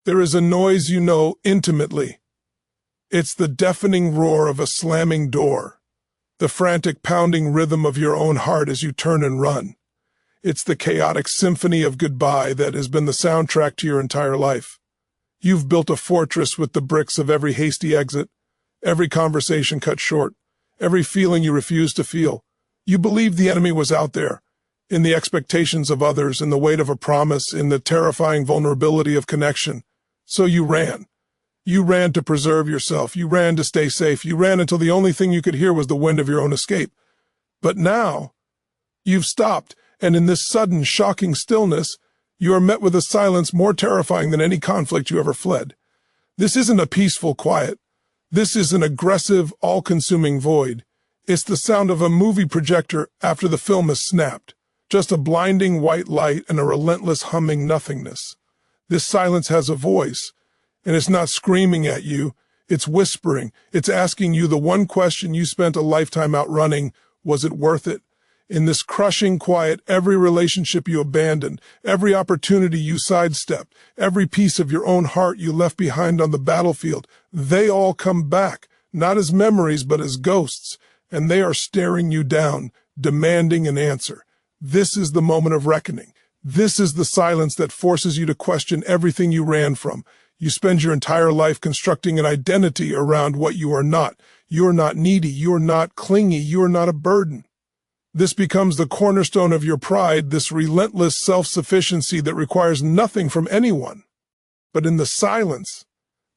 There is a noise you know intimately. It's the deafening roar of a slamming door, the frantic pounding rhythm of your own heart as you turn and run. It's the chaotic symphony of goodbye that has been the soundtrack to your entire life. You've built a fortress with the bricks of every hasty exit, every conversation cut short, every feeling you refused to feel. You believed the enemy was out there, in the expectations of others, in the weight of a promise, in the terrifying vulnerability of connection. So you ran. You ran to preserve yourself. You ran to stay safe. You ran until the only thing you could hear was the wind of your own escape. But now, you've stopped, and in this sudden, shocking stillness, you are met with a silence more terrifying than any conflict you ever fled. This isn't a peaceful quiet. This is an aggressive, all-consuming void. It's the sound of a movie projector after the film has snapped. Just a blinding white light and a relentless humming nothingness. This silence has a voice, and it's not screaming at you. It's whispering. It's asking you the one question you spent a lifetime outrunning: was it worth it? In this crushing quiet, every relationship you abandoned, every opportunity you sidestepped, every piece of your own heart you left behind on the battlefield, they all come back, not as memories but as ghosts, and they are staring you down, demanding an answer. This is the moment of reckoning. This is the silence that forces you to question everything you ran from. You spend your entire life constructing an identity around what you are not. You're not needy. You're not clingy. You're not a burden. This becomes the cornerstone of your pride, this relentless self-sufficiency that requires nothing from anyone. But in the silence,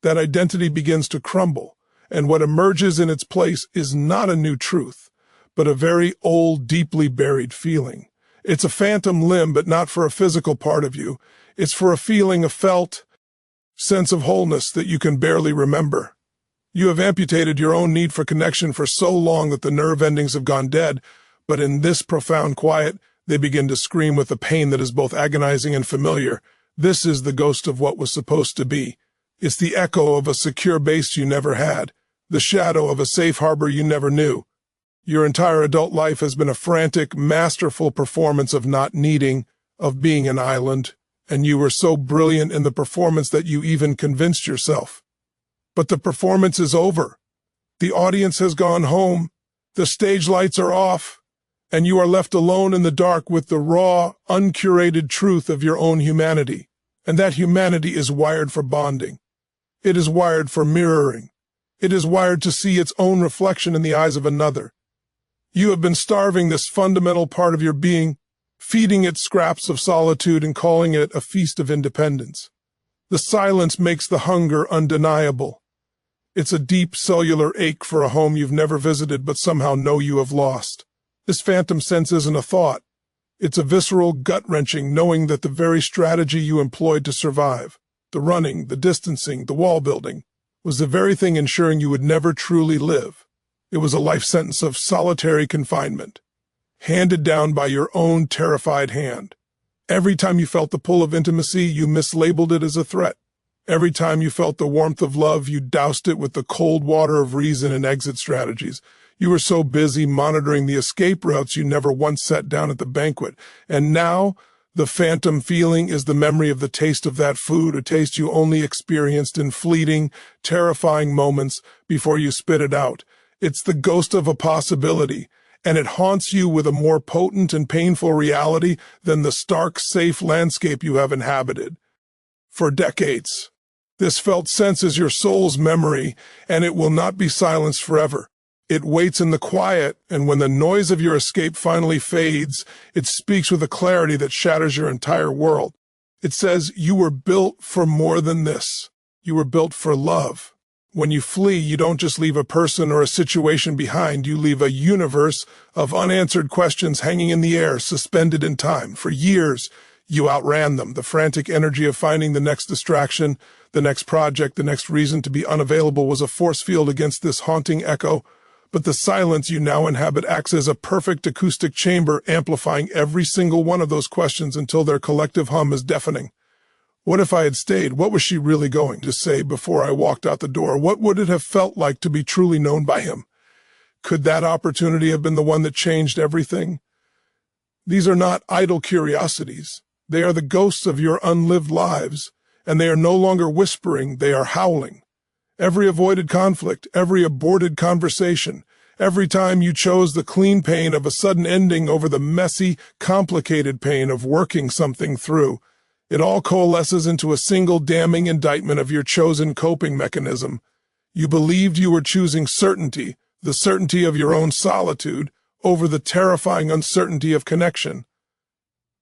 that identity begins to crumble, and what emerges in its place is not a new truth, but a very old, deeply buried feeling. It's a phantom limb, but not for a physical part of you. It's for a feeling, a felt sense of wholeness that you can barely remember. You have amputated your own need for connection for so long that the nerve endings have gone dead, but in this profound quiet, they begin to scream with a pain that is both agonizing and familiar. This is the ghost of what was supposed to be. It's the echo of a secure base you never had, the shadow of a safe harbor you never knew. Your entire adult life has been a frantic, masterful performance of not needing, of being an island, and you were so brilliant in the performance that you even convinced yourself. But the performance is over. The audience has gone home. The stage lights are off. And you are left alone in the dark with the raw, uncurated truth of your own humanity. And that humanity is wired for bonding. It is wired for mirroring. It is wired to see its own reflection in the eyes of another. You have been starving this fundamental part of your being, feeding it scraps of solitude and calling it a feast of independence. The silence makes the hunger undeniable. It's a deep cellular ache for a home you've never visited but somehow know you have lost. This phantom sense isn't a thought. It's a visceral, gut-wrenching knowing that the very strategy you employed to survive, the running, the distancing, the wall building, was the very thing ensuring you would never truly live. It was a life sentence of solitary confinement, handed down by your own terrified hand. Every time you felt the pull of intimacy, you mislabeled it as a threat. Every time you felt the warmth of love, you doused it with the cold water of reason and exit strategies. You were so busy monitoring the escape routes you never once sat down at the banquet. And now, the phantom feeling is the memory of the taste of that food, a taste you only experienced in fleeting, terrifying moments before you spit it out. It's the ghost of a possibility, and it haunts you with a more potent and painful reality than the stark, safe landscape you have inhabited. For decades, this felt sense is your soul's memory, and it will not be silenced forever. It waits in the quiet, and when the noise of your escape finally fades, it speaks with a clarity that shatters your entire world. It says, you were built for more than this. You were built for love. When you flee, you don't just leave a person or a situation behind. You leave a universe of unanswered questions hanging in the air, suspended in time. For years, you outran them. The frantic energy of finding the next distraction, the next project, the next reason to be unavailable was a force field against this haunting echo. But the silence you now inhabit acts as a perfect acoustic chamber, amplifying every single one of those questions until their collective hum is deafening. What if I had stayed? What was she really going to say before I walked out the door? What would it have felt like to be truly known by him? Could that opportunity have been the one that changed everything? These are not idle curiosities. They are the ghosts of your unlived lives, and they are no longer whispering, they are howling. Every avoided conflict, every aborted conversation, every time you chose the clean pain of a sudden ending over the messy, complicated pain of working something through, it all coalesces into a single damning indictment of your chosen coping mechanism. You believed you were choosing certainty, the certainty of your own solitude, over the terrifying uncertainty of connection.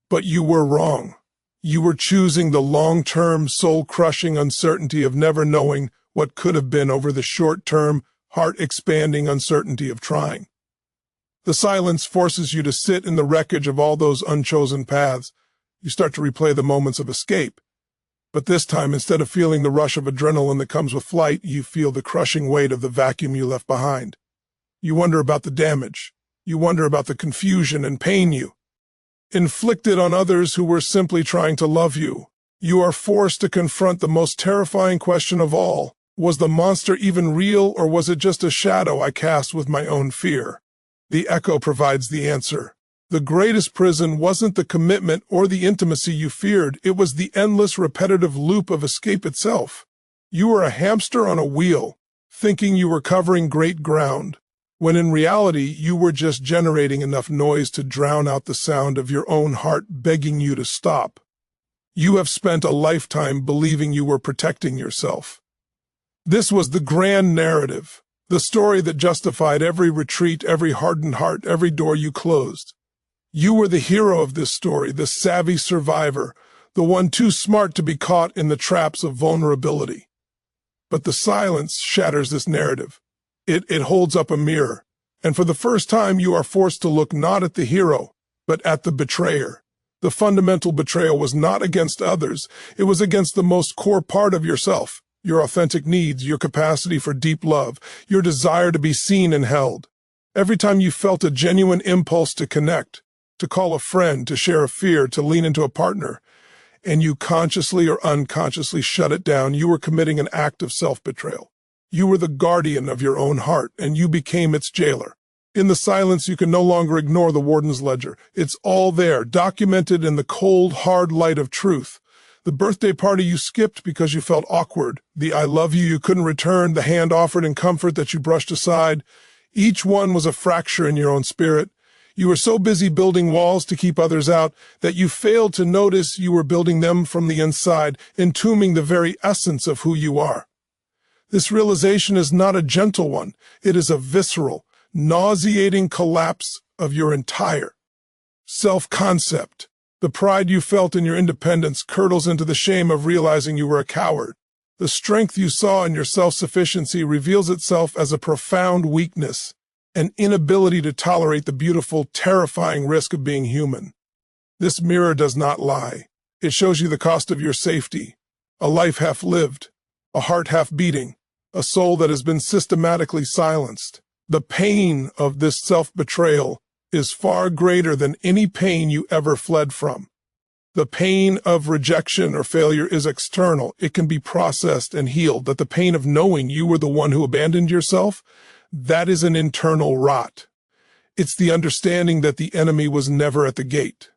But you were wrong. You were choosing the long-term, soul-crushing uncertainty of never knowing what could have been over the short-term, heart-expanding uncertainty of trying. The silence forces you to sit in the wreckage of all those unchosen paths. You start to replay the moments of escape. But this time, instead of feeling the rush of adrenaline that comes with flight, you feel the crushing weight of the vacuum you left behind. You wonder about the damage. You wonder about the confusion and pain you inflicted on others who were simply trying to love you. You are forced to confront the most terrifying question of all. Was the monster even real, or was it just a shadow I cast with my own fear? The echo provides the answer. The greatest prison wasn't the commitment or the intimacy you feared, it was the endless repetitive loop of escape itself. You were a hamster on a wheel, thinking you were covering great ground, when in reality you were just generating enough noise to drown out the sound of your own heart begging you to stop. You have spent a lifetime believing you were protecting yourself. This was the grand narrative, the story that justified every retreat, every hardened heart, every door you closed. You were the hero of this story, the savvy survivor, the one too smart to be caught in the traps of vulnerability. But the silence shatters this narrative. It holds up a mirror, and for the first time you are forced to look not at the hero, but at the betrayer. The fundamental betrayal was not against others, it was against the most core part of yourself, your authentic needs, your capacity for deep love, your desire to be seen and held. Every time you felt a genuine impulse to connect, to call a friend, to share a fear, to lean into a partner, and you consciously or unconsciously shut it down, you were committing an act of self-betrayal. You were the guardian of your own heart, and you became its jailer. In the silence, you can no longer ignore the warden's ledger. It's all there, documented in the cold, hard light of truth. The birthday party you skipped because you felt awkward, the I love you couldn't return, the hand offered in comfort that you brushed aside. Each one was a fracture in your own spirit. You were so busy building walls to keep others out that you failed to notice you were building them from the inside, entombing the very essence of who you are. This realization is not a gentle one. It is a visceral, nauseating collapse of your entire self-concept. The pride you felt in your independence curdles into the shame of realizing you were a coward. The strength you saw in your self-sufficiency reveals itself as a profound weakness, an inability to tolerate the beautiful, terrifying risk of being human. This mirror does not lie. It shows you the cost of your safety, a life half lived, a heart half beating, a soul that has been systematically silenced. The pain of this self-betrayal is far greater than any pain you ever fled from. The pain of rejection or failure is external. It can be processed and healed. But the pain of knowing you were the one who abandoned yourself, that is an internal rot. It's the understanding that the enemy was never at the gate.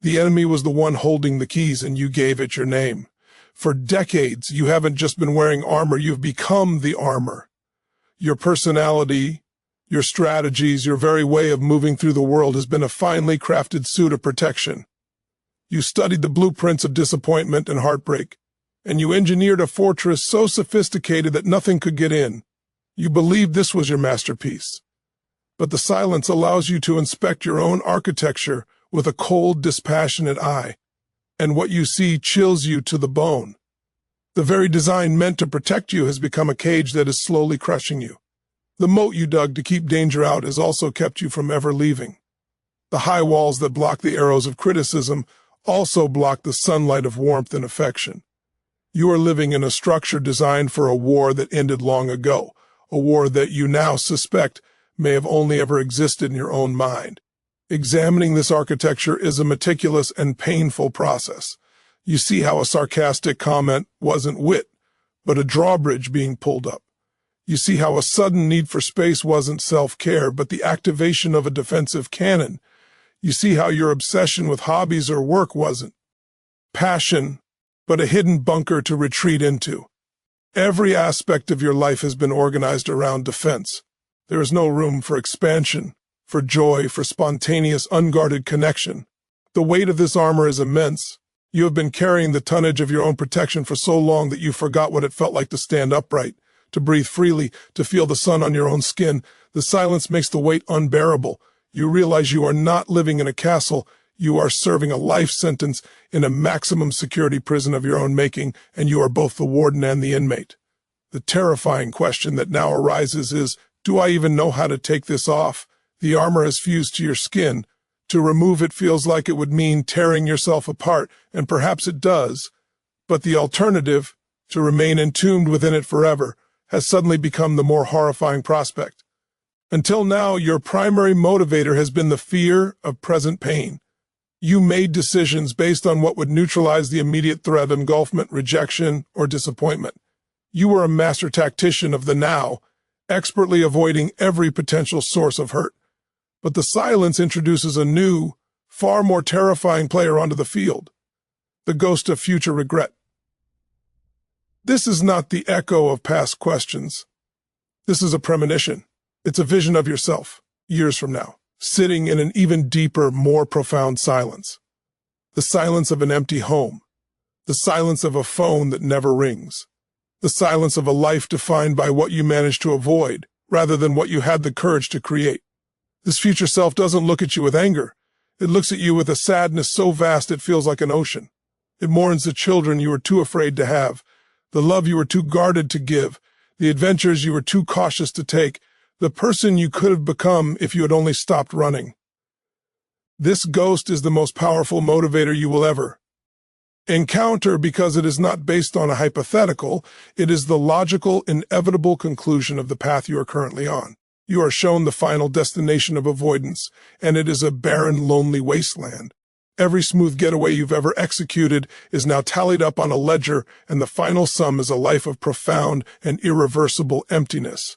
The enemy was the one holding the keys, and you gave it your name. For decades, you haven't just been wearing armor, you've become the armor. Your personality, your strategies, your very way of moving through the world has been a finely crafted suit of protection. You studied the blueprints of disappointment and heartbreak, and you engineered a fortress so sophisticated that nothing could get in. You believed this was your masterpiece. But the silence allows you to inspect your own architecture with a cold, dispassionate eye, and what you see chills you to the bone. The very design meant to protect you has become a cage that is slowly crushing you. The moat you dug to keep danger out has also kept you from ever leaving. The high walls that block the arrows of criticism also block the sunlight of warmth and affection. You are living in a structure designed for a war that ended long ago, a war that you now suspect may have only ever existed in your own mind. Examining this architecture is a meticulous and painful process. You see how a sarcastic comment wasn't wit, but a drawbridge being pulled up. You see how a sudden need for space wasn't self-care, but the activation of a defensive cannon. You see how your obsession with hobbies or work wasn't passion, but a hidden bunker to retreat into. Every aspect of your life has been organized around defense. There is no room for expansion, for joy, for spontaneous, unguarded connection. The weight of this armor is immense. You have been carrying the tonnage of your own protection for so long that you forgot what it felt like to stand upright, to breathe freely, to feel the sun on your own skin. The silence makes the weight unbearable. You realize you are not living in a castle. You are serving a life sentence in a maximum security prison of your own making, and you are both the warden and the inmate. The terrifying question that now arises is, do I even know how to take this off? The armor has fused to your skin. To remove it feels like it would mean tearing yourself apart, and perhaps it does. But the alternative, to remain entombed within it forever, has suddenly become the more horrifying prospect. Until now, your primary motivator has been the fear of present pain. You made decisions based on what would neutralize the immediate threat of engulfment, rejection, or disappointment. You were a master tactician of the now, expertly avoiding every potential source of hurt. But the silence introduces a new, far more terrifying player onto the field, the ghost of future regret. This is not the echo of past questions. This is a premonition. It's a vision of yourself, years from now, sitting in an even deeper, more profound silence. The silence of an empty home. The silence of a phone that never rings. The silence of a life defined by what you managed to avoid, rather than what you had the courage to create. This future self doesn't look at you with anger. It looks at you with a sadness so vast it feels like an ocean. It mourns the children you were too afraid to have, the love you were too guarded to give, the adventures you were too cautious to take, the person you could have become if you had only stopped running. This ghost is the most powerful motivator you will ever encounter because it is not based on a hypothetical. It is the logical, inevitable conclusion of the path you are currently on. You are shown the final destination of avoidance, and it is a barren, lonely wasteland. Every smooth getaway you've ever executed is now tallied up on a ledger, and the final sum is a life of profound and irreversible emptiness.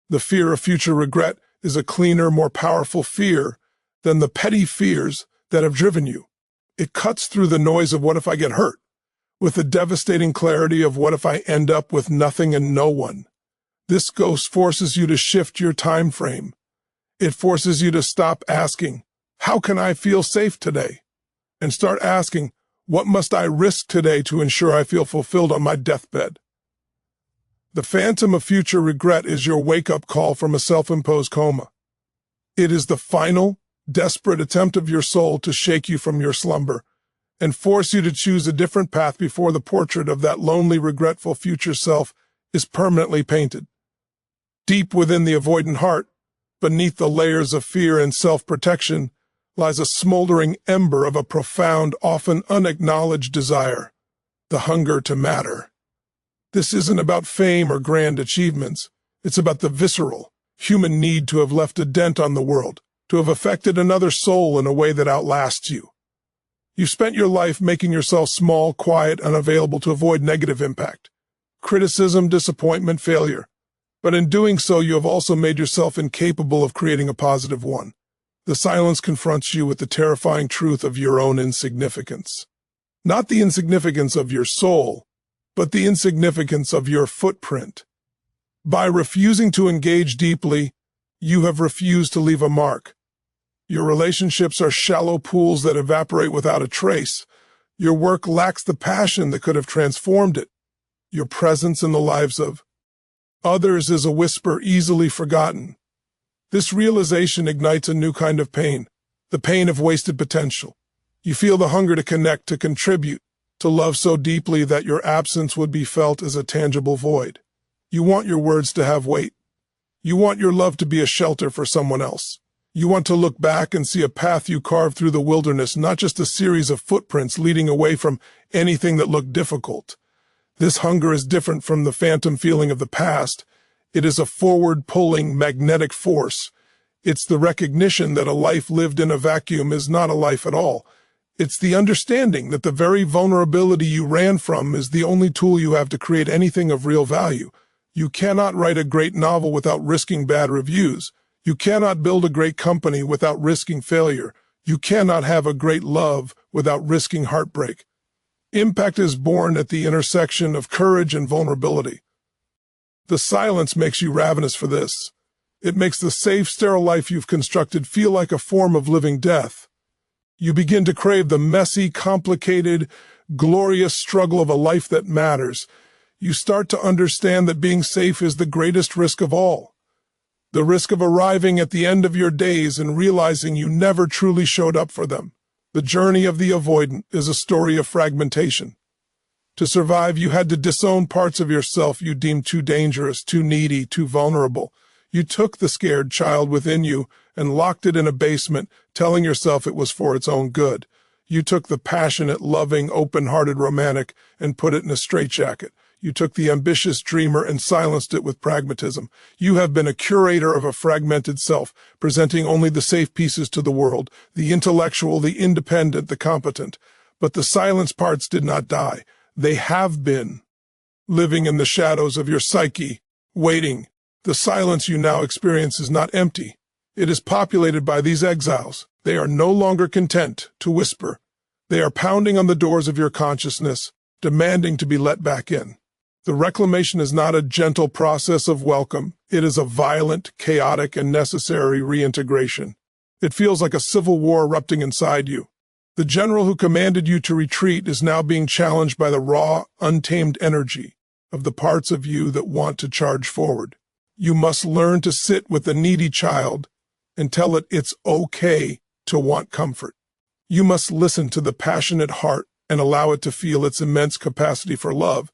The fear of future regret is a cleaner, more powerful fear than the petty fears that have driven you. It cuts through the noise of what if I get hurt, with the devastating clarity of what if I end up with nothing and no one. This ghost forces you to shift your time frame. It forces you to stop asking, how can I feel safe today? And start asking, what must I risk today to ensure I feel fulfilled on my deathbed? The phantom of future regret is your wake-up call from a self-imposed coma. It is the final, desperate attempt of your soul to shake you from your slumber and force you to choose a different path before the portrait of that lonely, regretful future self is permanently painted. Deep within the avoidant heart, beneath the layers of fear and self-protection, lies a smoldering ember of a profound, often unacknowledged desire, the hunger to matter. This isn't about fame or grand achievements. It's about the visceral, human need to have left a dent on the world, to have affected another soul in a way that outlasts you. You've spent your life making yourself small, quiet, unavailable to avoid negative impact, criticism, disappointment, failure. But in doing so, you have also made yourself incapable of creating a positive one. The silence confronts you with the terrifying truth of your own insignificance. Not the insignificance of your soul, but the insignificance of your footprint. By refusing to engage deeply, you have refused to leave a mark. Your relationships are shallow pools that evaporate without a trace. Your work lacks the passion that could have transformed it. Your presence in the lives of others is a whisper easily forgotten. This realization ignites a new kind of pain, the pain of wasted potential. You feel the hunger to connect, to contribute, to love so deeply that your absence would be felt as a tangible void. You want your words to have weight. You want your love to be a shelter for someone else. You want to look back and see a path you carved through the wilderness, not just a series of footprints leading away from anything that looked difficult. This hunger is different from the phantom feeling of the past. It is a forward-pulling, magnetic force. It's the recognition that a life lived in a vacuum is not a life at all. It's the understanding that the very vulnerability you ran from is the only tool you have to create anything of real value. You cannot write a great novel without risking bad reviews. You cannot build a great company without risking failure. You cannot have a great love without risking heartbreak. Impact is born at the intersection of courage and vulnerability. The silence makes you ravenous for this. It makes the safe, sterile life you've constructed feel like a form of living death. You begin to crave the messy, complicated, glorious struggle of a life that matters. You start to understand that being safe is the greatest risk of all. The risk of arriving at the end of your days and realizing you never truly showed up for them. The journey of the avoidant is a story of fragmentation. To survive, you had to disown parts of yourself you deemed too dangerous, too needy, too vulnerable. You took the scared child within you and locked it in a basement, telling yourself it was for its own good. You took the passionate, loving, open-hearted romantic and put it in a straitjacket. You took the ambitious dreamer and silenced it with pragmatism. You have been a curator of a fragmented self, presenting only the safe pieces to the world, the intellectual, the independent, the competent. But the silenced parts did not die. They have been, living in the shadows of your psyche, waiting. The silence you now experience is not empty. It is populated by these exiles. They are no longer content to whisper. They are pounding on the doors of your consciousness, demanding to be let back in. The reclamation is not a gentle process of welcome. It is a violent, chaotic, and necessary reintegration. It feels like a civil war erupting inside you. The general who commanded you to retreat is now being challenged by the raw, untamed energy of the parts of you that want to charge forward. You must learn to sit with the needy child and tell it it's okay to want comfort. You must listen to the passionate heart and allow it to feel its immense capacity for love,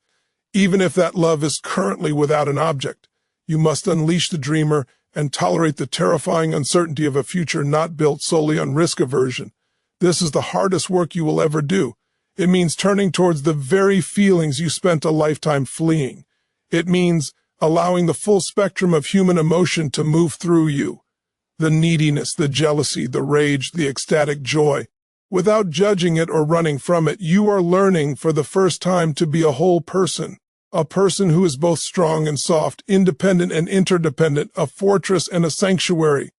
even if that love is currently without an object. You must unleash the dreamer and tolerate the terrifying uncertainty of a future not built solely on risk aversion. This is the hardest work you will ever do. It means turning towards the very feelings you spent a lifetime fleeing. It means allowing the full spectrum of human emotion to move through you. The neediness, the jealousy, the rage, the ecstatic joy. Without judging it or running from it, you are learning for the first time to be a whole person. A person who is both strong and soft, independent and interdependent, a fortress and a sanctuary.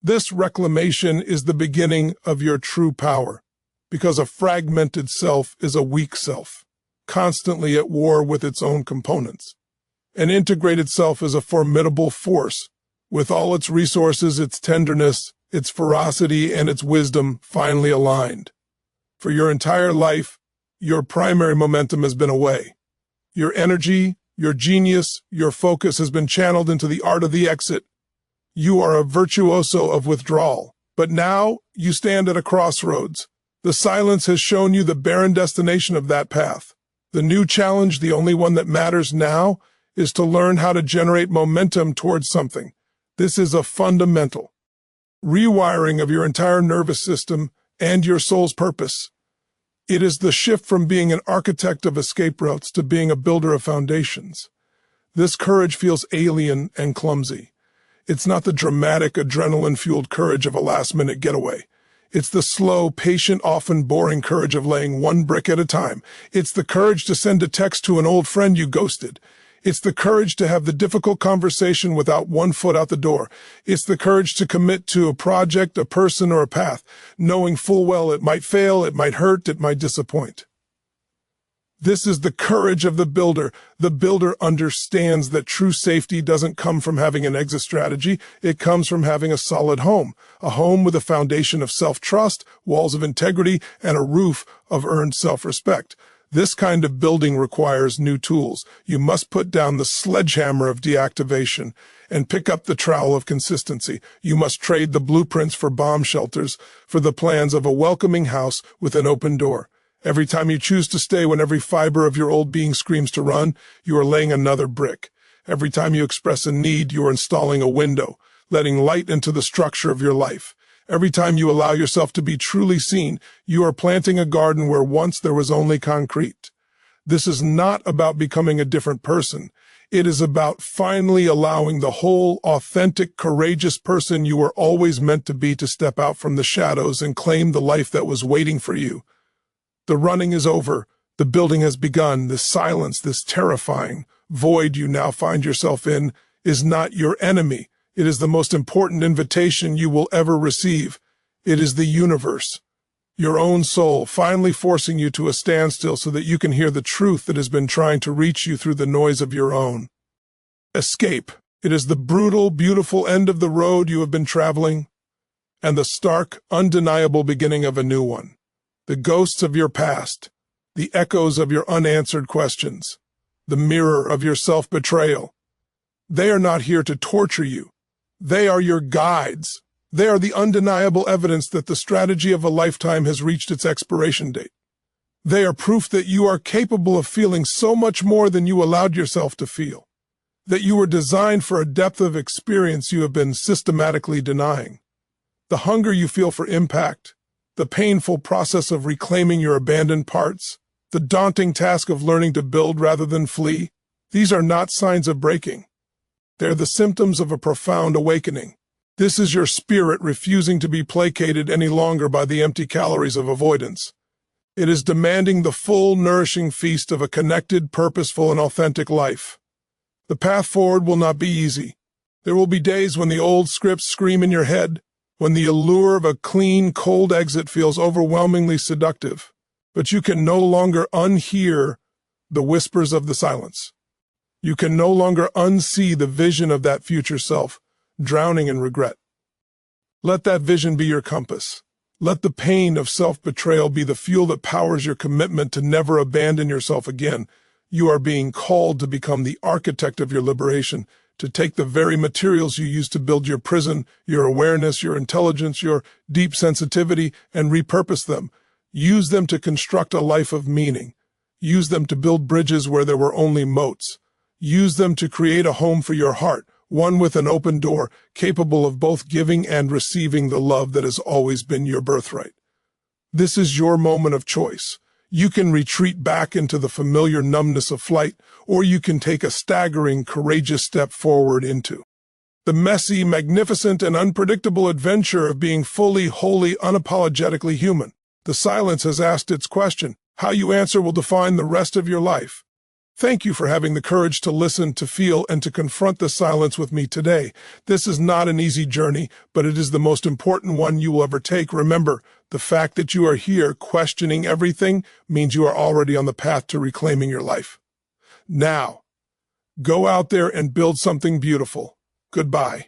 This reclamation is the beginning of your true power, because a fragmented self is a weak self, constantly at war with its own components. An integrated self is a formidable force, with all its resources, its tenderness, its ferocity, and its wisdom finely aligned. For your entire life, your primary momentum has been away. Your energy, your genius, your focus has been channeled into the art of the exit. You are a virtuoso of withdrawal, but now you stand at a crossroads. The silence has shown you the barren destination of that path. The new challenge, the only one that matters now, is to learn how to generate momentum towards something. This is a fundamental rewiring of your entire nervous system and your soul's purpose. It is the shift from being an architect of escape routes to being a builder of foundations. This courage feels alien and clumsy. It's not the dramatic, adrenaline-fueled courage of a last-minute getaway. It's the slow, patient, often boring courage of laying one brick at a time. It's the courage to send a text to an old friend you ghosted. It's the courage to have the difficult conversation without one foot out the door. It's the courage to commit to a project, a person, or a path, knowing full well it might fail, it might hurt, it might disappoint. This is the courage of the builder. The builder understands that true safety doesn't come from having an exit strategy. It comes from having a solid home, a home with a foundation of self-trust, walls of integrity, and a roof of earned self-respect. This kind of building requires new tools. You must put down the sledgehammer of deactivation and pick up the trowel of consistency. You must trade the blueprints for bomb shelters for the plans of a welcoming house with an open door. Every time you choose to stay when every fiber of your old being screams to run, you are laying another brick. Every time you express a need, you are installing a window, letting light into the structure of your life. Every time you allow yourself to be truly seen, you are planting a garden where once there was only concrete. This is not about becoming a different person. It is about finally allowing the whole, authentic, courageous person you were always meant to be to step out from the shadows and claim the life that was waiting for you. The running is over. The building has begun. This silence, this terrifying void you now find yourself in, is not your enemy. It is the most important invitation you will ever receive. It is the universe Your own soul finally forcing you to a standstill so that you can hear the truth that has been trying to reach you through the noise of your own. Escape. It is the brutal, beautiful end of the road you have been traveling, and the stark, undeniable beginning of a new one. The ghosts of your past, the echoes of your unanswered questions, the mirror of your self-betrayal. They are not here to torture you. They are your guides. They are the undeniable evidence that the strategy of a lifetime has reached its expiration date. They are proof that you are capable of feeling so much more than you allowed yourself to feel, that you were designed for a depth of experience you have been systematically denying. The hunger you feel for impact, the painful process of reclaiming your abandoned parts, the daunting task of learning to build rather than flee, these are not signs of breaking. They're the symptoms of a profound awakening. This is your spirit refusing to be placated any longer by the empty calories of avoidance. It is demanding the full, nourishing feast of a connected, purposeful, and authentic life. The path forward will not be easy. There will be days when the old scripts scream in your head, when the allure of a clean, cold exit feels overwhelmingly seductive, but you can no longer unhear the whispers of the silence. You can no longer unsee the vision of that future self, drowning in regret. Let that vision be your compass. Let the pain of self-betrayal be the fuel that powers your commitment to never abandon yourself again. You are being called to become the architect of your liberation, to take the very materials you used to build your prison, your awareness, your intelligence, your deep sensitivity, and repurpose them. Use them to construct a life of meaning. Use them to build bridges where there were only moats. Use them to create a home for your heart, one with an open door, capable of both giving and receiving the love that has always been your birthright. This is your moment of choice. You can retreat back into the familiar numbness of flight, or you can take a staggering, courageous step forward into the messy, magnificent, and unpredictable adventure of being fully, wholly, unapologetically human. The silence has asked its question. How you answer will define the rest of your life. Thank you for having the courage to listen, to feel, and to confront the silence with me today. This is not an easy journey, but it is the most important one you will ever take. Remember, the fact that you are here questioning everything means you are already on the path to reclaiming your life. Now, go out there and build something beautiful. Goodbye.